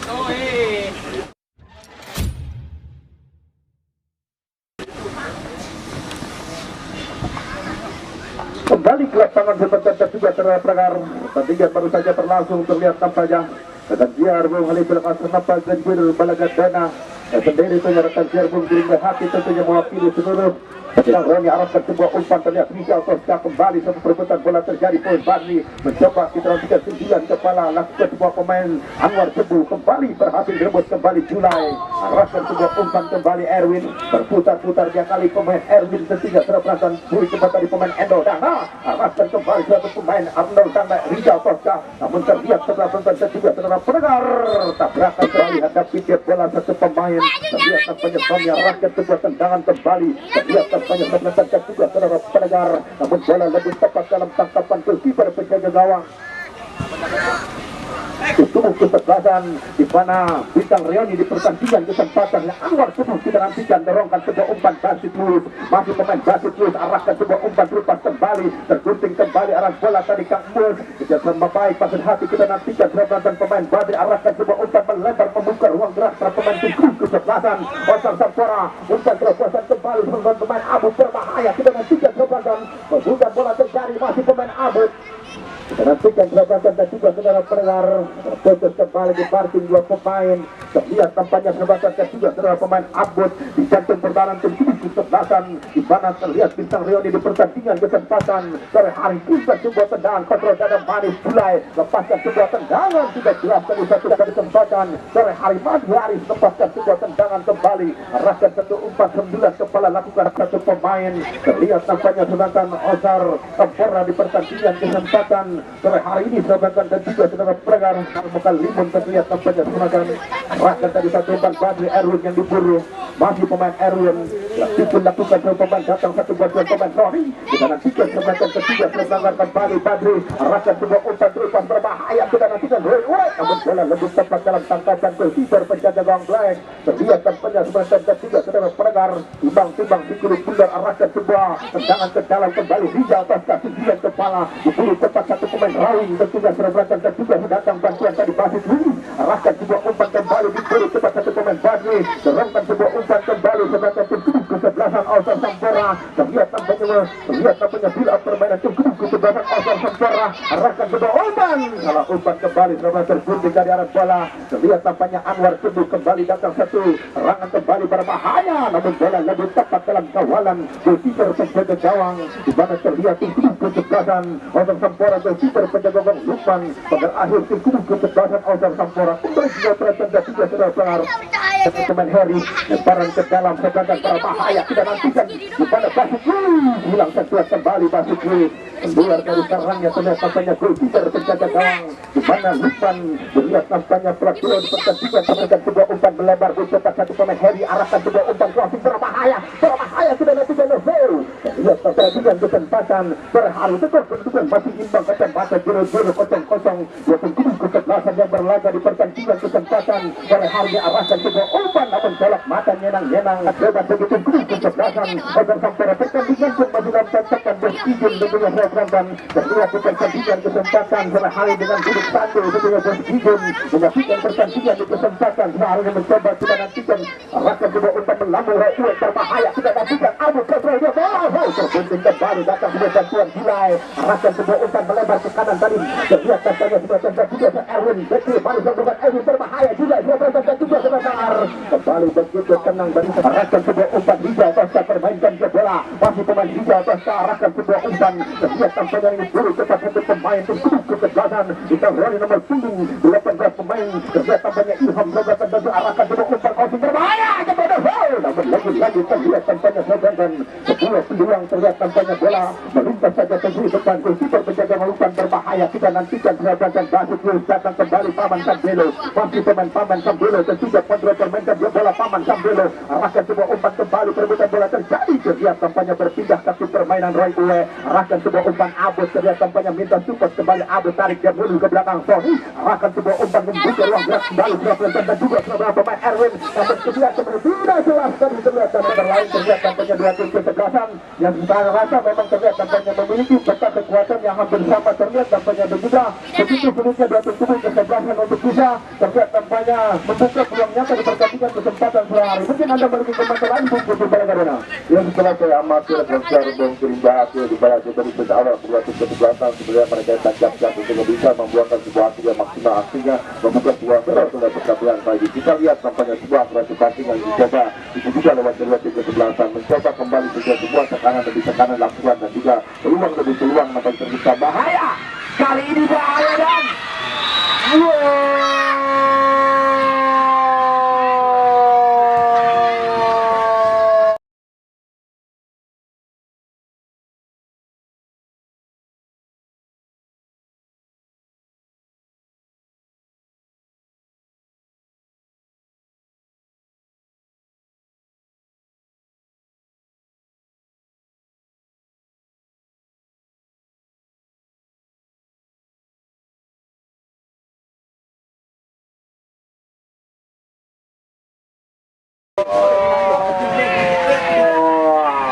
Kembali ke lapangan seperti juga terlalu pertandingan baru saja berlangsung terlihat tampaknya dan biar Bung Halifil Qasr nampak Zanjir Balagat Dana sendiri menyerahkan siar Bung Giring Hati tentunya mewakili seluruh yang Roni arahkan sebuah umpan terlihat Rizal Tosca kembali satu perebutan bola terjadi poin Badri mencoba kita 39 kepala lakukan sebuah pemain Anwar Cebu kembali berhasil rebut kembali Julai arahkan sebuah umpan kembali Erwin berputar-putar dia kali pemain Erwin tentunya terperasaan buri cepat dari pemain Endo Dana arahkan kembali satu pemain Arnold Dana Rizal Tosca namun terlihat setelah penonton dan juga setelah pendengar tabrakan terlalu hadapi dia bola satu pemain terlihat tampaknya Tommy arahkan sebuah tendangan kembali terlihat banyak menekankan juga saudara pendengar namun bola lebih tepat dalam tangkapan kiper penjaga gawang tubuh kesebelasan di mana Bintang Rioni di pertandingan kesempatan yang Anwar Cebu kita nantikan dorongkan sebuah umpan basit lurus masih pemain basit lurus arahkan sebuah umpan lepas kembali tergunting kembali arah bola tadi Kang Mus tidak sama baik pasir hati kita nantikan serangan pemain Badri arahkan sebuah umpan melebar membuka ruang gerak para pemain tubuh kesebelasan Osar Sampora umpan terobosan kembali pemain Abu berbahaya kita nantikan serangan membuka bola terjadi masih pemain Abu kita nantikan serangan dan juga saudara pendengar terputus kembali di parking dua pemain terlihat tampaknya serangan dan juga saudara pemain Abud di jantung pertahanan tim kesebelasan di mana terlihat Bintang Rioni di pertandingan kesempatan sore hari kita sebuah tendangan kontrol dada manis mulai lepaskan sebuah tendangan sudah jelas dari satu kesempatan sore hari Madu Haris lepaskan sebuah tendangan kembali arahkan satu umpan 9 kepala lakukan satu pemain terlihat tampaknya serangan Osar Sampora di pertandingan kesempatan sore hari ini sahabat dan juga saudara pendengar bukan limun terlihat tampaknya serangan arahkan tadi satu umpan Badri Erwin yang diburu masih pemain Erwin itu lakukan satu pemain datang satu bantuan pemain Roni kita nantikan serangan ketiga serangan kembali Badri arahkan sebuah umpan terupas berbahaya kita nantikan namun bola lebih tepat dalam tangkapan kiper penjaga gawang Black terlihat tampaknya serangan ketiga saudara pendengar timbang-timbang dikulit bundar arahkan sebuah tendangan ke dalam kembali Rizal Tosca 9 kepala diburu tepat satu pemain Rawing tentunya serangan dan juga datang bantuan tadi basis arahkan sebuah umpan kembali diburu tepat satu pemain Badri dorongkan sebuah umpan kembali serangan tim kesebelasan Osar Sampora terlihat tampaknya build up permainan tim kesebelasan Osar Sampora arahkan sebuah umpan salah umpan kembali serangan tergunting dari arah bola terlihat tampaknya Anwar Cebu kembali datang satu serangan kembali berbahaya namun bola lebih tepat dalam kawalan kiper penjaga gawang di mana terlihat tim kesebelasan Osar Sampora kiper penjaga gawang Lukman pada akhir tim kesebelasan Osar Sampora kembali juga terjadi juga saudara pengaruh teman Heri lemparan ke dalam serangan berbahaya kita nantikan di mana Basuki hilang sesuatu kembali Basuki keluar dari serangnya terlihat tampaknya kiper penjaga gawang di mana Lukman terlihat tampaknya peraturan di pertandingan arahkan sebuah umpan melebar cepat satu pemain Heri arahkan sebuah umpan crossing berbahaya sudah nantikan Novel lihat pertandingan kesempatan berharu tetap kedudukan masih imbang kesempatan 0-0 kosong dua tim kesebelasan yang berlaga di pertandingan kesempatan berharu arahkan sebuah umpan namun tolak mata nyenang bebas begitu kesebelasan Osar Sampora pertandingan pun masih dalam tantangan berhijau tentunya seragam terlihat di pertandingan kesempatan berharu dengan duduk satu tentunya berhijau menyaksikan pertandingan di kesempatan seharusnya mencoba kita nantikan arahkan sebuah umpan melambung Rakyat berbahaya kita nantikan Abu kontrol dia bola tergunting kembali datang sebuah bantuan Gilai arahkan sebuah umpan melebar ke kanan tadi terlihat tampaknya sebuah tembak juga Erwin betul baru melakukan Erwin berbahaya juga juga sebentar kembali begitu tenang dari arahkan sebuah umpan Rizal Tosca permainkan ke bola masih pemain Rizal Tosca arahkan sebuah umpan terlihat tampaknya ini buru cepat satu pemain kesebelasan kita Roni nomor 18 pemain terlihat tampaknya Ilham Rogatan dan arahkan sebuah umpan crossing berbahaya kepada gol namun lagi terlihat tampaknya sebentar sebuah peluang terlihat tampaknya bola melintas saja tentu depan kiper penjaga umpan berbahaya kita nantikan serangan basit datang kembali Paman Sambelo masih pemain Paman Sambelo dan juga kontrol permainan dia bola Paman Sambelo arahkan sebuah umpan kembali perebutan bola terjadi terlihat tampaknya berpindah ke permainan Roy Uwe arahkan sebuah umpan Abu terlihat tampaknya minta support kembali Abu tarik dia dulu ke belakang Sony arahkan sebuah umpan membuka ruang gerak kembali dan juga pemain Erwin namun kedua tidak jelas tadi terlihat berlain terlihat tampaknya dua tim kesebelasan yang kita rasa memang terlihat tampaknya memiliki peta kekuatan tampaknya hampir sama, terlihat tampaknya berbeda. Begitu sulitnya dua tim tubuh kesebelasan untuk bisa terlihat tampaknya membuka peluang nyata di pertandingan kesempatan sehari. Mungkin Anda memiliki komentar lain untuk Balagadona. Ya, setelah saya amati transfer Bung Kirimba di bawah dari sejak awal kedua tim kesebelasan sebenarnya mereka tancap-tancap untuk bisa membuatkan sebuah aksi yang maksimal, artinya membuka sebuah peluang untuk pertandingan kali ini. Kita lihat tampaknya sebuah operasi passing yang dicoba juga lewat kedua tim kesebelasan, mencoba kembali sebuah tekanan demi tekanan lakukan dan juga peluang demi peluang nampaknya tercipta bahaya. Kali ini bahaya dan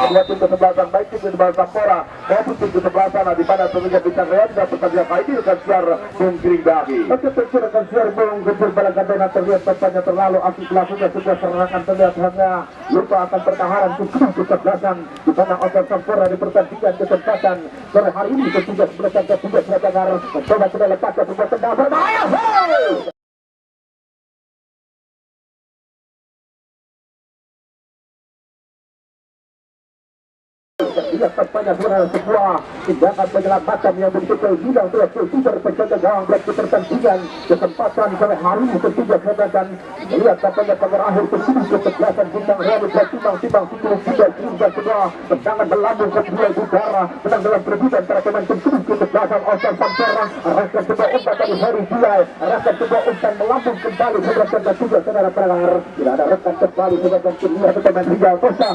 kedua tim kesebelasan baik tim kesebelasan Sampora maupun tim kesebelasan di mana tentunya Bintang Rea dan pertandingan kali ini akan siar Bung Kirimbahi. Oke, terkira akan siar Bung Balagadona terlihat tampaknya terlalu aktif melakukan sebuah serangan, terlihat hanya lupa akan pertahanan tim kesebelasan di mana Otor Sampora di pertandingan kesempatan sore hari ini ketiga sebelasan ketiga Selatan mencoba sudah lepaskan sebuah tendangan berbahaya. Ia tampaknya sebuah tindakan penyelamatan yang begitu hilang telah tidak penjaga gawang berarti pertandingan kesempatan sore hari ini ketiga sedangkan melihat tampaknya pada akhir tersebut kesebelasan Bintang Rea timbang juga hingga sebuah tendangan melambung ke dua udara menang dalam perebutan antara pemain tersebut kesebelasan Otor Sampora arahkan sebuah umpan dari Heri Bilal, arahkan sebuah umpan melambung kembali seberapa juga saudara pendengar tidak ada rekan kembali sebagai kedua pemain Rizal Kosa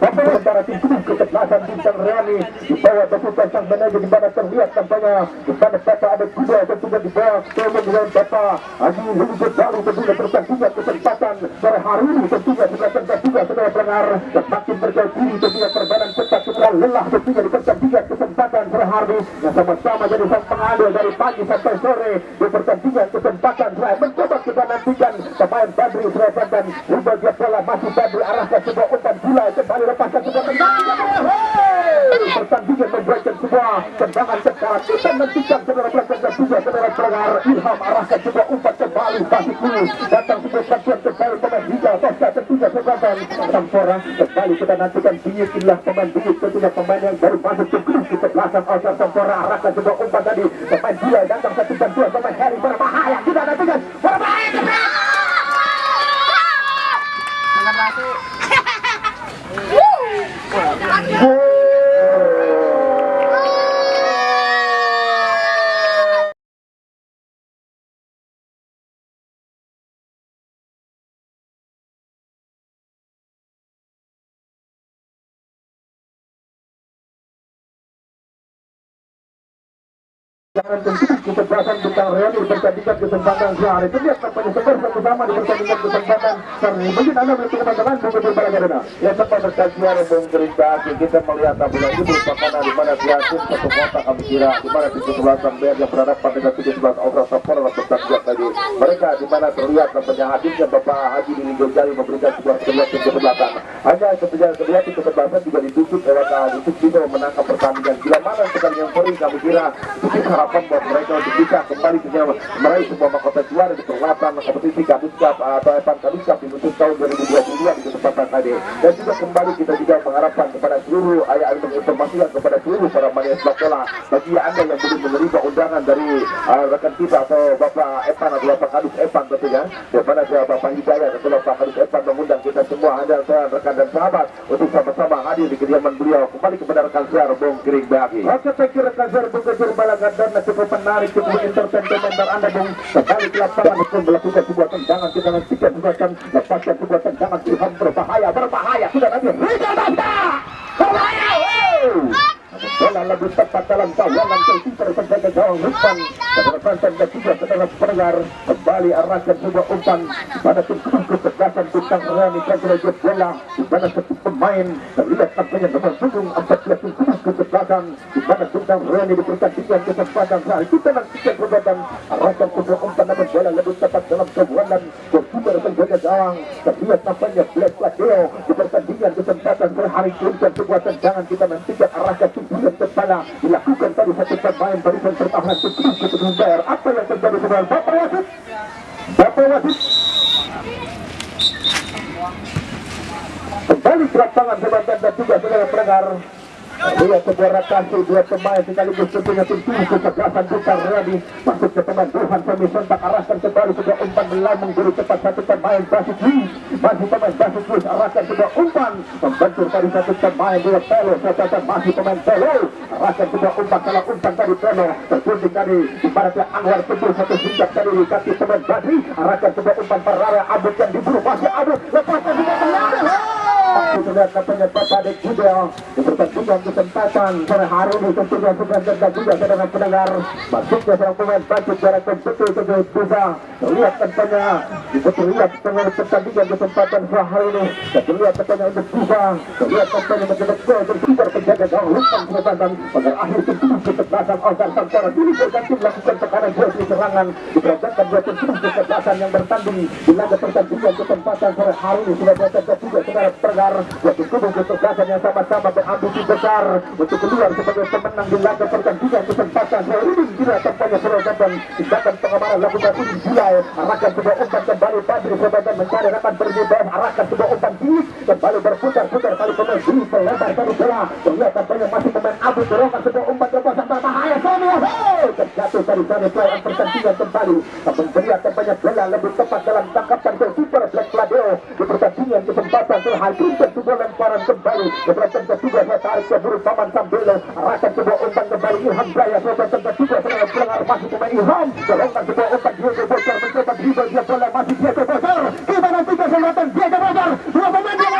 antara tim tubuh kesebelasan Bintang Reani di bawah batukan sang manajer di mana terlihat tampaknya di sana Bapak ada kuda tentunya di bawah kemudian Bapak Haji Lulus baru tentunya pertandingan kesempatan sore hari ini tentunya sebelah juga saudara pendengar semakin berjaya diri tentunya perbanan cepat setelah lelah tentunya di pertandingan kesempatan sore hari yang sama-sama jadi sang pengadil dari pagi sampai sore di pertandingan kesempatan sore mencoba kita nantikan pemain Badri Surapan ubah dia bola masih Badri arahkan sebuah umpan gula kembali lepaskan sebuah tendangan pertandingan memberikan sebuah tendangan cepat kita nantikan saudara pelanggan juga saudara pendengar Ilham arahkan sebuah umpan kembali pasti kurus datang sebuah bantuan kembali pemain Liga Tosca tentunya sebagai Sampora kembali kita nantikan bingit inilah pemain bingit tentunya pemain yang baru masuk ke grup kesebelasan Otor Sampora arahkan sebuah umpan tadi pemain Gila datang satu bantuan pemain Heri berbahaya kita nantikan berbahaya jangan masuk. Jangan tentu kesebelasan Bintang Rea di pertandingan kesempatan sehari itu lihat tampaknya skor satu sama di pertandingan kesempatan sehari ini. Mungkin Anda memiliki teman-teman Bung Balagadona. Ya, sempat berkajian Bung Kirimbahi kita melihat tampaknya ini merupakan di mana dia tim satu kota kami kira di mana tim kesebelasan BR yang berhadapan dengan tim sebelas Otor Sampora dalam pertandingan tadi. Mereka di mana terlihat tampaknya hadirnya Bapak Haji Lili Gonjali memberikan sebuah kedua tim kesebelasan. Hanya kedua tim kesebelasan juga ditutup lewat untuk bisa memenangkan pertandingan. Bila mana sekali yang sering kami kira harapan buat mereka untuk bisa kembali meraih sebuah mahkota juara di perhelatan kompetisi Kadus Cup atau Evan Kadus Cup di musim tahun 2022 di kesempatan tadi. Dan juga kembali kita juga mengharapkan kepada seluruh ayah menginformasikan kepada seluruh para mania sepak bola bagi Anda yang belum menerima undangan dari rekan kita atau Bapak Evan atau Bapak Kadus Evan tentunya daripada Bapak Hidayat atau Bapak Kadus Evan mengundang kita semua Anda rekan dan sahabat untuk sama-sama hadir di kediaman beliau kembali kepada rekan siar Bung Kirimbahi. Oke, saya kira rekan siar Bung Balagadona cukup menarik, cukup entertain komentar Anda Bung. Sekali ke lapangan untuk melakukan sebuah tendangan kita nantikan juga akan lepaskan sebuah tendangan Ilham berbahaya sudah nanti Liga Tosca berbahaya bola lebih tepat dalam kawalan keeper penjaga gawang umpan saudara Banten dan juga saudara pendengar kembali arahkan sebuah umpan pada tim kecerdasan bintang Rani Kanjeng bola di mana setiap pemain terlihat tampaknya nomor punggung 14 tim kecerdasan di mana bintang Rani dipertandingkan kesempatan saat kita nantikan perbuatan arahkan sebuah umpan namun bola lebih tepat dalam kawalan keeper penjaga gawang terlihat tampaknya Black Ladeo di pertandingan kesempatan hari ini dan sebuah tendangan kita nantikan arahkan tujuan kepala dilakukan tadi satu pemain barisan pertahanan tim Bayar. Apa yang terjadi dengan Bapak Wasit? Kembali ke lapangan sebagai dan juga saudara pendengar. Lihat sebuah rotasi dua pemain sekaligus tentunya tim kecerdasan Bintang Rani masuk ke pemain Burhan Femi sontak arahkan kembali sebuah umpan melambung diri cepat satu pemain Basit Luis masih pemain Basit Luis arahkan sebuah umpan membentur tadi satu pemain dua Pelo catatan masih pemain Pelo arahkan sebuah umpan salah umpan tadi Pelo tergunting tadi ibaratnya Anwar tembus satu singkat tadi di kaki pemain Badri arahkan sebuah umpan Parara Abud yang diburu masih Abud lepaskan sebuah pelari sudah katanya Bapak Dek juga di pertandingan kesempatan sore hari ini tentunya sudah dan juga saudara pendengar masuknya seorang pemain Basit secara kompetitif tersebut bisa terlihat tentunya terlihat tengah pertandingan kesempatan sore hari ini dan terlihat tentunya untuk bisa terlihat tentunya mencetak gol berkiper penjaga gawang lupa kesempatan pada akhir tentunya kesempatan Oscar Santara dulu berganti melakukan tekanan dua di serangan diperagakan dua tentunya kesempatan yang bertanding di laga pertandingan kesempatan sore hari ini sudah berada juga saudara pendengar waktu kubu kesempatan yang sama-sama berambisi besar untuk keluar sebagai pemenang di laga pertandingan kesempatan sore ini bila tampaknya perlombaan tindakan pengamaran lakukan ini mulai arahkan sebuah umpan kembali Badri sebagai mencari rekan berbebas arahkan sebuah umpan tinggi kembali berputar-putar kali pemain tinggi pelebar dari bola terlihat tampaknya masih pemain Abu dorongkan sebuah umpan lepasan berbahaya semua terjatuh dari pelayan pertandingan kembali namun terlihat tampaknya bola lebih tepat dalam tangkapan keeper Black Ladeo di pertandingan kesempatan terhadap sebuah lemparan kembali keberatan ketiga saya tarik ke buru Paman Sambelo arahkan sebuah umpan kembali Ilham Jaya keberatan ketiga serangan pelanggar masih pemain Ilham dorongkan sebuah umpan Diego Bocor mencoba dribble dia bola masih Diego Bocor kita nantikan selatan Diego Bocor dua pemain dia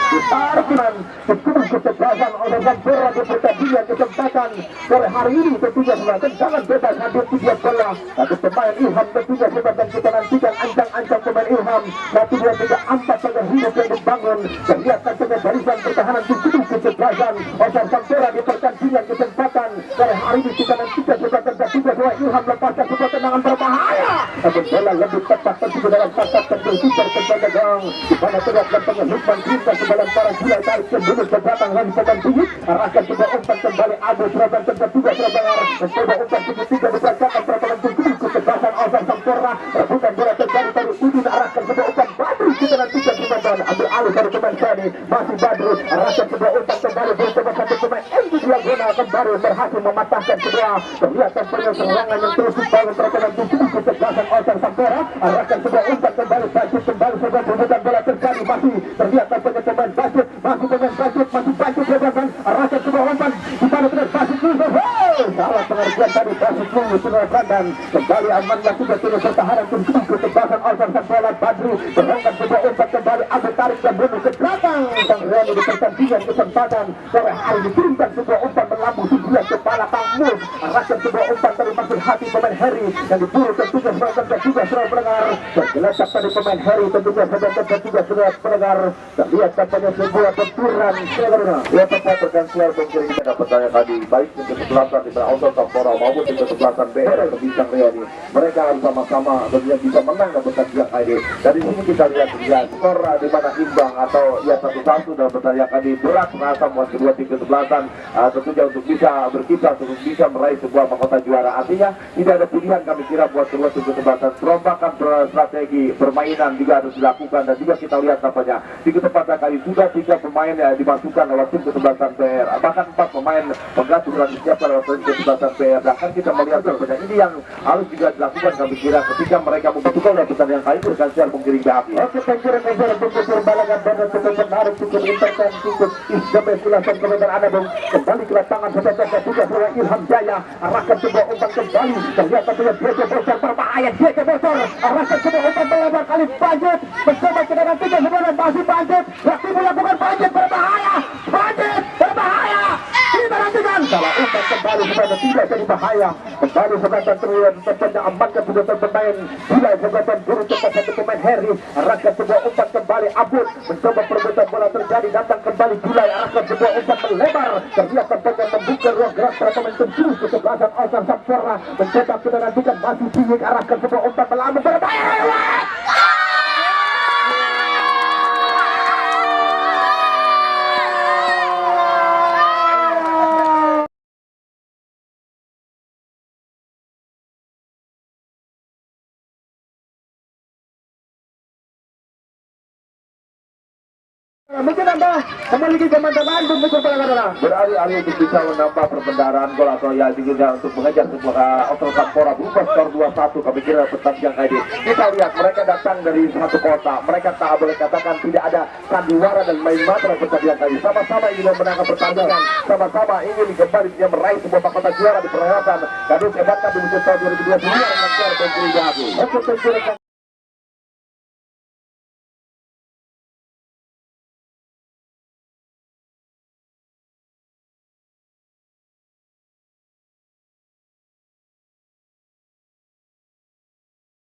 ditarikkan cukup kecerdasan oleh Sampora di pertandingan kesempatan sore hari ini tentunya sebenarnya jangan bebas hadir tiga bola tapi pemain Ilham tentunya sebenarnya kita nantikan ancang-ancang pemain Ilham 1, 2, 3, 4 pada hidup yang dibangun dan lihatkan saja barisan pertahanan cukup kecerdasan oleh Sampora di pertandingan kesempatan sore hari ini kita nantikan sebenarnya tiga bola Ilham lepaskan sebuah tendangan berbahaya namun bola lebih tepat tentunya dalam tangkap keeper penjaga gawang di mana terlihat tampaknya Lukman Cinta sebalan para gila tarik sebelum ke belakang lagi pemain tinggi arahkan sebuah umpan kembali Abu Surabaya tempat juga Surabaya mencoba umpan tiga diperagakan pertolongan cukup kecerdasan Oscar Sampora rebutan bola terjadi dari Udin arahkan sebuah umpan Badru kita nantikan pemain ambil alih dari pemain Sani masih Badru arahkan sebuah umpan kembali bersama satu pemain Endu Diagonal kembali berhasil mematahkan sebuah terlihat tampaknya serangan yang terus dibangun pertolongan cukup kecerdasan Oscar Sampora arahkan sebuah umpan kembali Basit kembali sebuah rebutan bola terjadi masih terlihat tampaknya pemain Basit masih pemain Basit lebaran arahkan sebuah umpan di mana benar Basit dulu salah pengertian tadi Basit dulu sudah dan kembali amanlah sudah turun pertahanan cukup kecerdasan Oscar Sampora Badru berangkat sebuah umpan kembali Abu tarik dan bunuh ke belakang Sang Rani di pertandingan kesempatan sore hari dikirimkan sebuah umpan melambung sebelah kepala Kang Mus arahkan sebuah umpan dari maksud hati pemain Harry yang diburu tentunya sebagai juga sudah pendengar tergeletak tadi pemain Harry tentunya sebagai juga sudah pendengar terlihat tampaknya sebuah benturan ya tepat rekan siar pengkiri kita dapat tanya tadi baik tim kesebelasan di Oscar Sampora maupun tim kesebelasan BR atau Bintang Rioni mereka harus sama-sama tentunya bisa menang dalam pertandingan kali ini dari sini kita lihat ya skor di mana imbang atau ya 1-1 dalam pertandingan kali berat merasa buat kedua tim kesebelasan tentunya untuk bisa berkisah untuk bisa meraih sebuah mahkota juara artinya tidak ada pilihan kami kira buat kedua tim kesebelasan perombakan strategi permainan juga harus dilakukan dan juga kita lihat tampaknya di kesempatan kali sudah 3 pemain dimasukkan lewat tim kesebelasan PR bahkan 4 pemain pengganti telah disiapkan lewat tim kesebelasan PR bahkan kita melihat tampaknya ini yang harus juga dilakukan kami kira ketika mereka membutuhkan dalam pertandingan kali itu rekan siar penggiring BHP oke penggiring meja untuk balangan dan cukup menarik cukup intens cukup isdame silakan kemudian ada kembali ke lapangan sebagai juga seorang Ilham Jaya arahkan sebuah umpan kembali terlihat tentunya Diego Bocor berbahaya Diego Bocor arahkan sebuah umpan melebar kali Bajet mencoba ke dalam tiga sebenarnya masih Bajet waktu melakukan Bajet berbahaya umpan kembali saudara tidak jadi bahaya. Kembali saudara terlihat terpendang amankan sudah terpemain. Bila saudara buru cepat satu pemain Harry arahkan sebuah umpan kembali Abud mencoba perebutan bola terjadi datang kembali Bila arahkan sebuah umpan melebar terlihat tampaknya membuka ruang gerak para pemain terjun ke sebelasan Alsan Sampurna mencoba sudah nantikan masih tinggi arahkan sebuah umpan melambung berbahaya. Mungkin anda memiliki teman-teman untuk berpengalaman. Beralih-alih untuk bisa menambah perbendaharaan gol atau ya dinginnya untuk mengejar sebuah Alsan Sampurna berubah skor 2-1 kami kira pertandingan ini. Kita lihat mereka datang dari satu kota, mereka tak boleh katakan tidak ada sandiwara dan main mata pertandingan ini. Sama-sama ingin memenangkan pertandingan, sama-sama ingin kembali dia meraih sebuah mahkota juara di perhelatan Gadus Ebanka di musim tahun 2022 dengan juara Pencuri Jago. Untuk Pencuri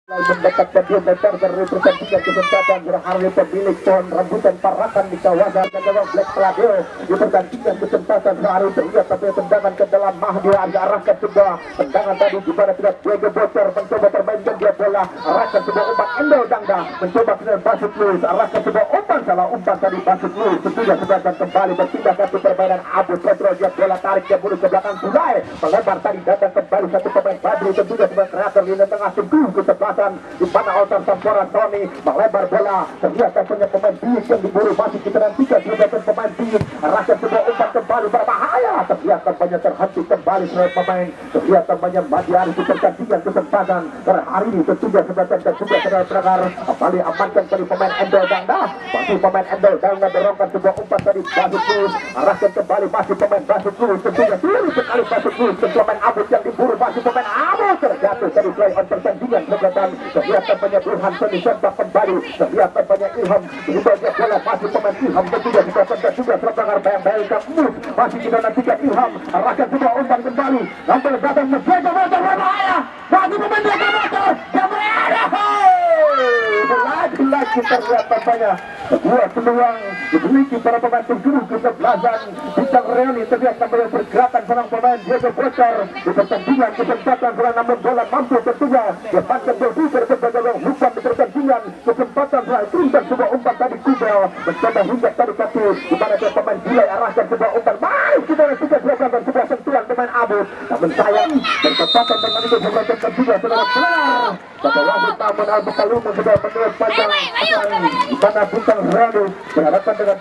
mendekatkan 2 meter dari pertandingan kesempatan berharga pemilik pohon rambutan parakan di kawasan Kandang Black Pladio di pertandingan kesempatan sehari terlihat tapi tendangan ke dalam Mahdi arahkan sebuah tendangan tadi di mana tidak Diego bocor mencoba permainkan dia bola arahkan sebuah umpan Endel Dangda mencoba dengan Basut Luis arahkan sebuah umpan salah umpan tadi Basut Luis tentunya sedangkan kembali berpindah ke permainan Abu Petro dia bola tarik dia buru ke belakang Sulai melebar tadi datang kembali satu pemain Badri tentunya sebagai kreator di tengah tunggu ke sebelasan di mana Alsan Sampurna Tony melebar bola terlihat punya pemain bius yang diburu masih kita nantikan juga pemain bius arahkan sebuah umpan kembali berbahaya terlihat banyak terhenti kembali seluruh pemain terlihat banyak Madiari di pertandingan kesempatan hari ini tentunya sebagai dan juga saudara-saudara kembali amankan dari pemain Endel Dangda masih pemain Endel Dangda dorongkan sebuah umpan dari Basut Luis arahkan kembali masih pemain Basut Luis tentunya kiri sekali Basut Luis pemain Abud yang diburu masih pemain Abud terjatuh dari play on pertandingan kesempatan terlihat banyak Burhan Seni sempat kembali terlihat banyak Ilham berubahnya bola masih pemain Ilham tentunya dikatakan juga serangan bayang-bayang mus masih kita nantikan Ilham arahkan sebuah umpan kembali nampil datang menjaga motor berbahaya masih pemain Diego Bocor yang berada lagi terlihat tampaknya sebuah peluang dimiliki para pemain terjun kesebelasan Bintang Reoni terlihat tampaknya pergerakan seorang pemain Diego Bocor di pertandingan kesempatan seorang namun bola mampu tentunya depankan berpikir sebagai umpan di pertandingan kesempatan seorang tunggal sebuah umpan tadi Kubel mencoba hingga tadi kaki di mana pemain Bilai arahkan sebuah umpan baik kita nantikan dan sebuah sentuhan pemain Abu namun sayang berkepatan pertandingan sebelah juga saudara-saudara pada waktu taman Al-Bukalumu sudah menurut panjang di mana Bintang Reoni berhadapan dengan